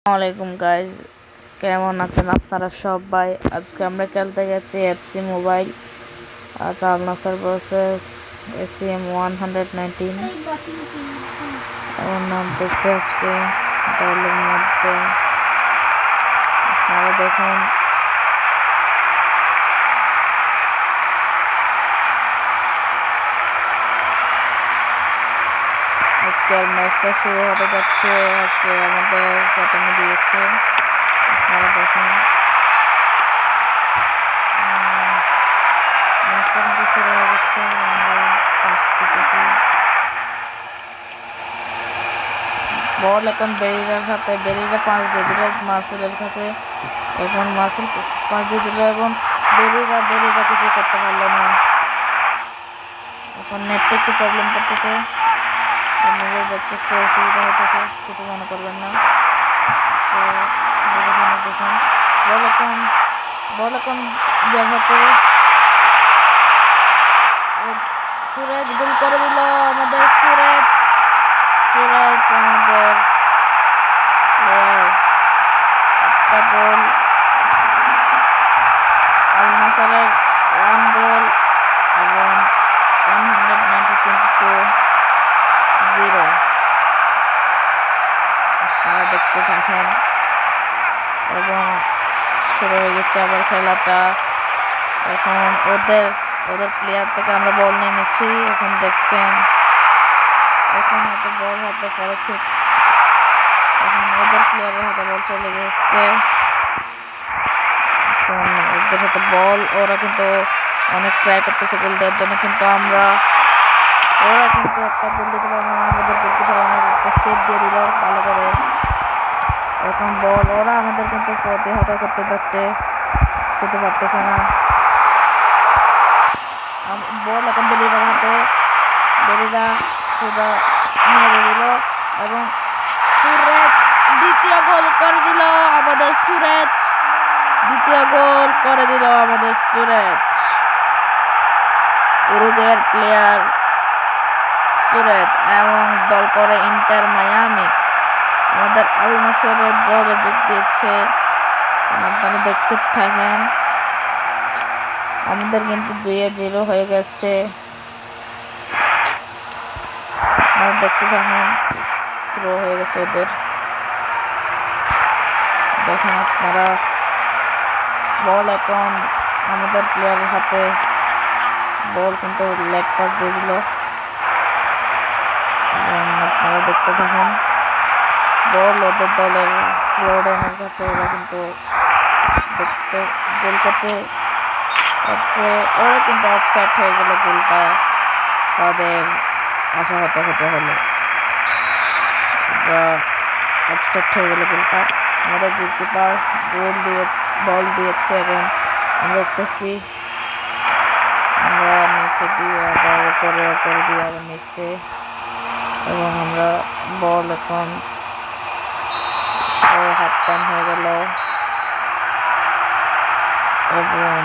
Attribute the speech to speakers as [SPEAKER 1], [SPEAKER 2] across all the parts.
[SPEAKER 1] আসসালামাইকুম গাইজ, কেমন আছেন আপনারা সবাই? আজকে আমরা খেলতে যাচ্ছি এফসি মোবাইল আল নাসর ভার্সেস এসিএম 119 এমন নামতেছে আজকে দলের মধ্যে। আপনারা দেখুন আজকের ম্যাচটা শুরু হতে যাচ্ছে। আজকে আমাদের প্রথমে দিয়েছে, আপনারা দেখেন ম্যাচটা কিন্তু শুরু হয়ে গেছে। আমরা পাস দিতেছি, বল এখন বেরিরার হাতে, বেরিরা পাঁচ দিয়ে দিল মার্সেলের কাছে। এখন মার্সেল পাঁচ দিয়ে দিল এবং বেরিরা কিছু করতে পারলো না। এখন নেটটা একটু প্রবলেম করতেছে, আপনাদের দেখতে একটু অসুবিধা হতেছে, কিছু মনে করবেন না। তো দেখুন বল এখন ইয়ার হাতে। সুরেজ গোল করে দিল আমাদের সুরেজ আমাদের প্লেয়ার। একটা গোল, আল নাসরের 1 গোল এবং 192-0। আপনারা দেখতে থাকেন এবং শুরু হয়ে গেছে আবার খেলাটা। এখন ওদের প্লেয়ার থেকে আমরা বল নিয়ে নিচ্ছি। এখন দেখছেন এখন হয়তো বল হাতে পড়েছে, এখন ওদের প্লেয়ারের হাতে বল চলে গেছে। ওদের হাতে বল, ওরা কিন্তু অনেক ট্রাই করতেছে গোল দেওয়ার জন্য, কিন্তু ওরা কিন্তু একটা গোল দিতে পারবে না। আমাদের গোলকিপার একটা সেভ দিয়ে দিল ভালো করে। এখন বল ওরা আমাদের কিন্তু প্রতিহত করতে পারতেছে না। বল এখন বেরিরার হাতে, বেরিরা সোজা মেরে দিল এবং সুরেজ দ্বিতীয় গোল করে দিল আমাদের সুরেজ। উরুগুয়ের প্লেয়ার সুরেজ এবং দল করে ইন্টার মায়ামি আমাদের আল নাসরের দলে যোগ দিয়েছে। আপনারা দেখতে থাকেন, আমাদের কিন্তু 2-0 হয়ে গেছে। দেখতে থাকুন, থ্রো হয়ে গেছে ওদের। দেখেন আপনারা বল এখন আমাদের প্লেয়ারের হাতে, বল কিন্তু লেগ পাস দিয়ে দিল। আপনারা দেখতে থাকুন বল ওদের দলের ফ্লোডেনের কাছে, ওরা কিন্তু দেখতে গোল করতে হচ্ছে। ওরা কিন্তু অফসাইড হয়ে গেল, গোলটা তাদের আশাহত হতে হলো। অফসাইড হয়ে গেল গোলটা। আমাদের গোলকিপার বল দিয়েছে। এখন আমরা উঠতেছি, আমরা নিচে দিয়ে আবার উপরে দিয়ে আবার নিচে, এবং আমরা বল এখন হাফ টাইম হয়ে গেল এবং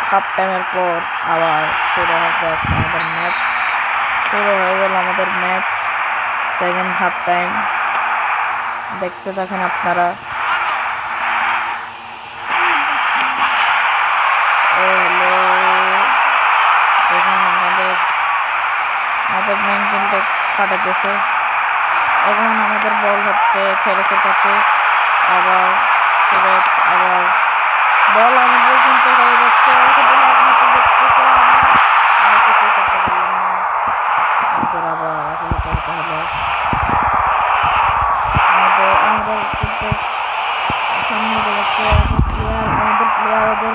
[SPEAKER 1] হাফ টাইমের পর আবার শুরু হতে যাচ্ছে আমাদের ম্যাচ। শুরু হয়ে গেল আমাদের ম্যাচ, সেকেন্ড হাফ টাইম। দেখতে থাকেন আপনারা। দেখুন আমাদের মেন টিমটা কাটাতেছে। এখন আমাদের বল হচ্ছে খেরেসের কাছে, আবার সুরেজ, আবার বল আমাদের কিন্তু হয়ে যাচ্ছে। কিছুই করতে পারলাম না, আমাদের আবার আসলে করতে হলো। আমাদের কিন্তু সামনে যাচ্ছে আমাদের প্লেয়ার ওদের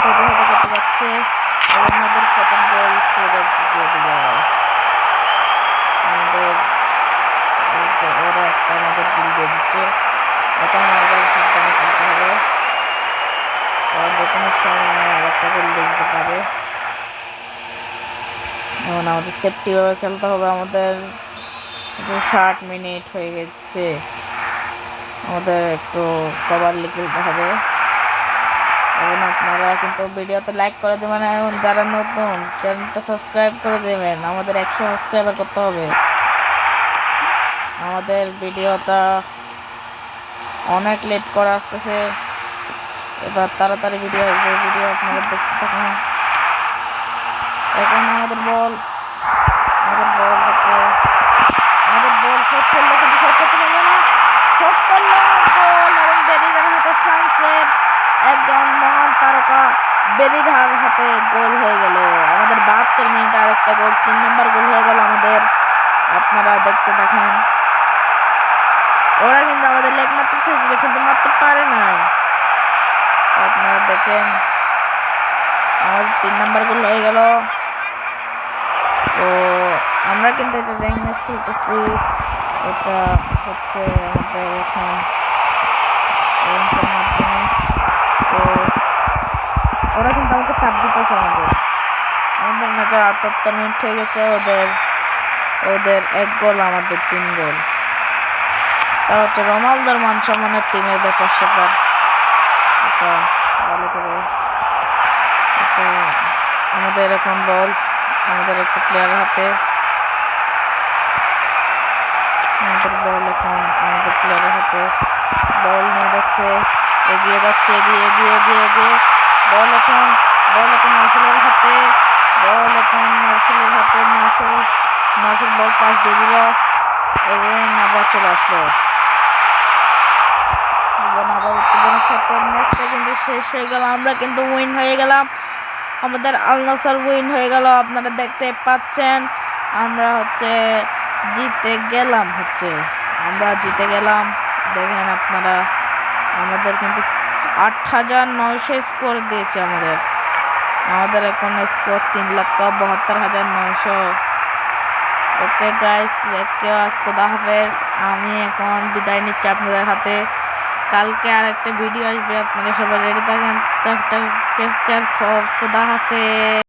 [SPEAKER 1] প্রতিহত করতে যাচ্ছে এবং আমাদের প্রথম গোল সুরেজ দিয়ে দিল। ওরা একটা আমাদের গোল দিয়ে দিচ্ছে। এখন আমাদের সাবধানে খেলতে হবে, কারণ যে কোনো সময় আর একটা গোল দিতে পারে। এখন আমাদের সেফটিভাবে খেলতে হবে। আমাদের 60 মিনিট হয়ে গেছে, আমাদের একটু কভারলি খেলতে হবে। এবং আপনারা কিন্তু ভিডিওতে লাইক করে দেবেন এবং যারা নতুন চ্যানেলটা সাবস্ক্রাইব করে দেবেন। আমাদের 100 সাবস্ক্রাইবার করতে হবে। আমাদের ভিডিওটা অনেক লেট করা আসতেছে। এবার তাড়াতাড়ি ভিডিও আসবে, ভিডিও আপনারা দেখতে থাকুন। এখন আমাদের বল হচ্ছে, আমাদের বল শট করলো কিন্তু শট করতে পারলো না, শট করলো গোল। এবং বেরিডার হাতে ফ্রান্সের একজন মহান তারকা বেরিডার হাতে গোল হয়ে গেল। আমাদের 72 মিনিট আর একটা গোল, 3 নম্বর গোল হয়ে গেল আমাদের। আপনারা দেখতে দেখেন, ওরা কিন্তু আমাদের লেগ মারতে চেয়েছিল কিন্তু মারতে পারে নাই। আপনারা দেখেন আমাদের 3 নম্বর গোল হয়ে গেল। তো আমরা কিন্তু এটা র্যাঙ্ক ম্যাচ খেলতেছি, এটা হচ্ছে আমাদের এখন র্যাঙ্কের মাধ্যমে। তো ওরা কিন্তু আমাকে চাপ দিতেছে, আমাদের ম্যাচের 78 মিনিট হয়ে গেছে, ওদের 1 গোল আমাদের 3 গোল। এটা হচ্ছে রোনালদোর মান সম্মানের টিমের ব্যাপার স্যাপার, এটা ভালো করে। এটা আমাদের এখন বল আমাদের একটা প্লেয়ারের হাতে, আমাদের বল এখন আমাদের প্লেয়ারের হাতে। বল নিয়ে যাচ্ছে, এগিয়ে যাচ্ছে, এগিয়ে বল এখন মার্সেলের হাতে, মার্সেল বল পাস দিয়ে দিল, এগেন আবার চলে আসলো। আবার উত্তেজনার সাথে ম্যাচটা কিন্তু শেষ হয়ে গেল, আমরা কিন্তু উইন হয়ে গেলাম, আমাদের আল নাসর উইন হয়ে গেল। আপনারা দেখতে পাচ্ছেন আমরা জিতে গেলাম, আমরা জিতে গেলাম। দেখেন আপনারা, আমাদের কিন্তু 8,900 স্কোর দিয়েছে আমাদের এখন স্কোর 3,72,900। ওকে গাইস, খোদা হাফেজ। আমি এখন বিদায় নিচ্ছি আপনাদের হাতে। কালকে আর একটা ভিডিও আসবে, আপনারা সবাই রেডি থাকেন। খোদা হাফেজ।